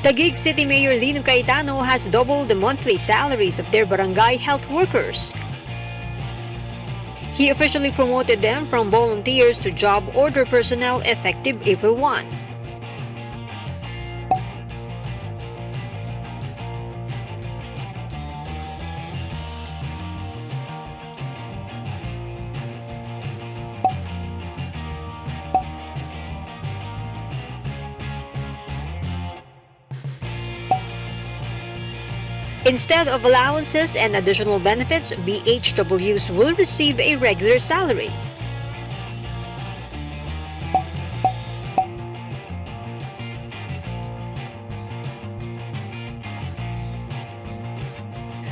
Taguig City Mayor Lino Cayetano has doubled the monthly salaries of their barangay health workers. He officially promoted them from volunteers to job order personnel effective April 1. Instead of allowances and additional benefits, BHWs will receive a regular salary.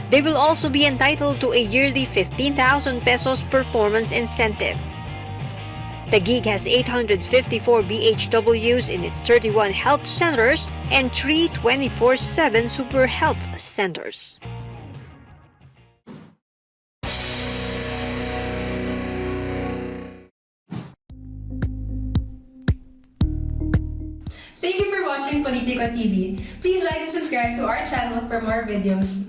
They will also be entitled to a yearly 15,000 pesos performance incentive. Taguig has 854 BHWs in its 31 health centers and 3 24/7 super health centers. Thank you for watching Politico TV. Please like and subscribe to our channel for more videos.